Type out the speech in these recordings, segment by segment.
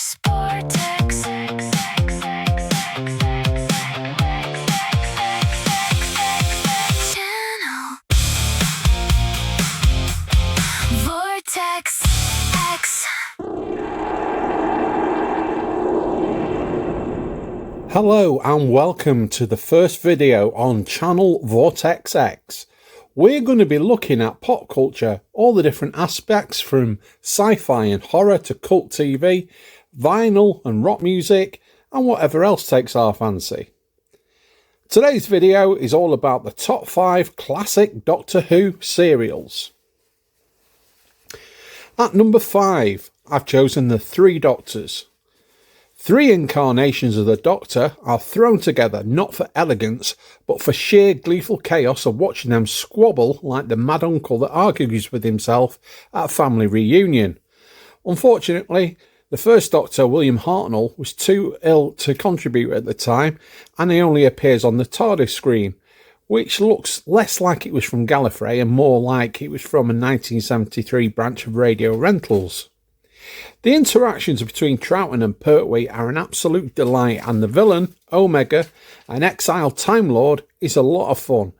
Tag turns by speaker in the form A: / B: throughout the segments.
A: Vortex. Channel. Vortex X.
B: Hello and welcome to the first video on Channel Vortex X. We're going to be looking at pop culture, all the different aspects from sci-fi and horror to cult TV, vinyl and rock music, and whatever else takes our fancy. Today's video is all about the top 5 classic Doctor Who serials. At number 5, I've chosen the Three Doctors. 3 incarnations of the Doctor are thrown together not for elegance, but for sheer gleeful chaos of watching them squabble like the mad uncle that argues with himself at a family reunion. Unfortunately, the first Doctor, William Hartnell, was too ill to contribute at the time, and he only appears on the TARDIS screen, which looks less like it was from Gallifrey and more like it was from a 1973 branch of Radio Rentals. The interactions between Troughton and Pertwee are an absolute delight, and the villain, Omega, an exiled Time Lord, is a lot of fun,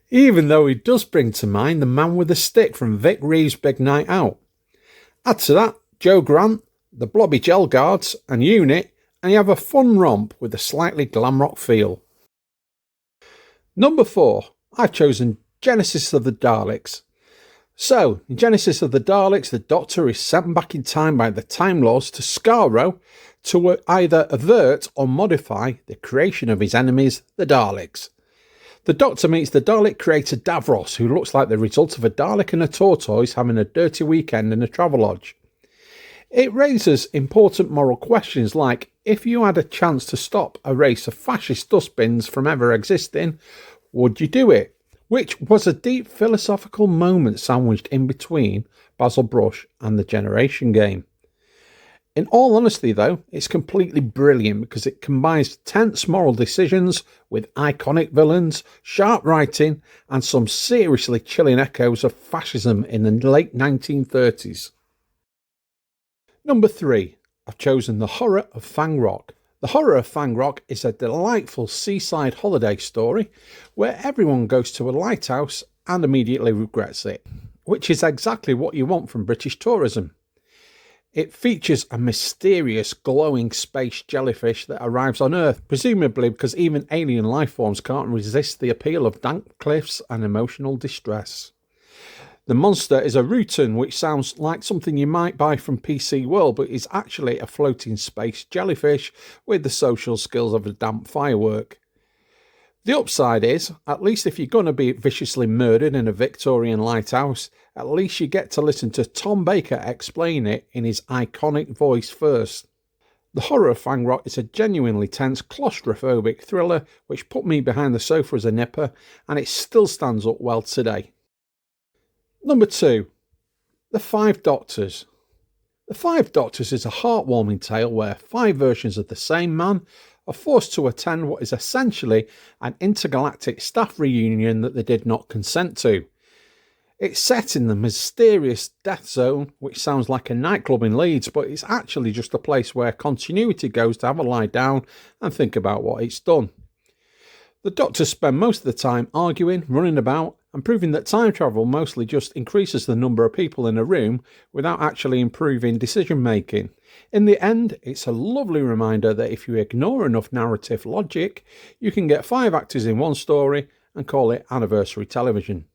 B: even though he does bring to mind the man with the stick from Vic Reeves' Big Night Out. Add to that Joe Grant, the blobby Geldards and Unit, and you have a fun romp with a slightly glam rock feel. Number 4, I've chosen Genesis of the Daleks. So, in Genesis of the Daleks, the Doctor is sent back in time by the Time Lords to Skaro to either avert or modify the creation of his enemies, the Daleks. The Doctor meets the Dalek creator Davros, who looks like the result of a Dalek and a tortoise having a dirty weekend in a Travelodge. It raises important moral questions like, if you had a chance to stop a race of fascist dustbins from ever existing, would you do it? Which was a deep philosophical moment sandwiched in between Basil Brush and the Generation Game. In all honesty though, it's completely brilliant because it combines tense moral decisions with iconic villains, sharp writing, and some seriously chilling echoes of fascism in the late 1930s. Number 3, I've chosen The Horror of Fang Rock. The Horror of Fang Rock is a delightful seaside holiday story where everyone goes to a lighthouse and immediately regrets it, which is exactly what you want from British tourism. It features a mysterious glowing space jellyfish that arrives on Earth, presumably because even alien life forms can't resist the appeal of dank cliffs and emotional distress. The monster is a Rutan, which sounds like something you might buy from PC World, but is actually a floating space jellyfish with the social skills of a damp firework. The upside is, at least if you're going to be viciously murdered in a Victorian lighthouse, at least you get to listen to Tom Baker explain it in his iconic voice first. The Horror of Fang Rock is a genuinely tense, claustrophobic thriller which put me behind the sofa as a nipper, and it still stands up well today. Number 2, The Five Doctors. The Five Doctors is a heartwarming tale where 5 versions of the same man are forced to attend what is essentially an intergalactic staff reunion that they did not consent to. It's set in the mysterious Death Zone, which sounds like a nightclub in Leeds, but it's actually just a place where continuity goes to have a lie down and think about what it's done. The Doctors spend most of the time arguing, running about, and proving that time travel mostly just increases the number of people in a room without actually improving decision making. In the end, it's a lovely reminder that if you ignore enough narrative logic, you can get 5 actors in one story and call it anniversary television.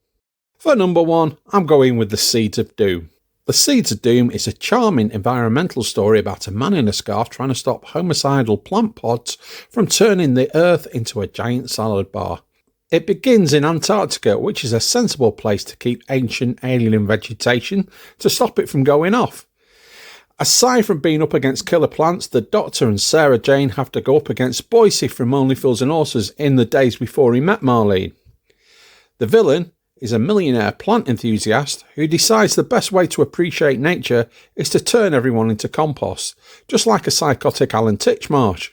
B: For number 1, I'm going with The Seeds of Doom. The Seeds of Doom is a charming environmental story about a man in a scarf trying to stop homicidal plant pods from turning the Earth into a giant salad bar. It begins in Antarctica, which is a sensible place to keep ancient alien vegetation to stop it from going off. Aside from being up against killer plants, the Doctor and Sarah Jane have to go up against Boise from Only Fools and Horses in the days before he met Marlene. The villain is a millionaire plant enthusiast who decides the best way to appreciate nature is to turn everyone into compost, just like a psychotic Alan Titchmarsh.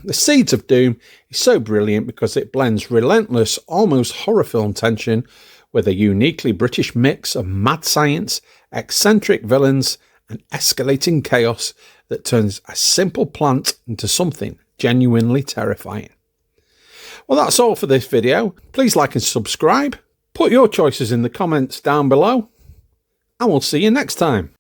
B: The Seeds of Doom is so brilliant because it blends relentless, almost horror film tension with a uniquely British mix of mad science, eccentric villains and escalating chaos that turns a simple plant into something genuinely terrifying. Well, that's all for this video. Please like and subscribe. Put your choices in the comments down below, and we'll see you next time.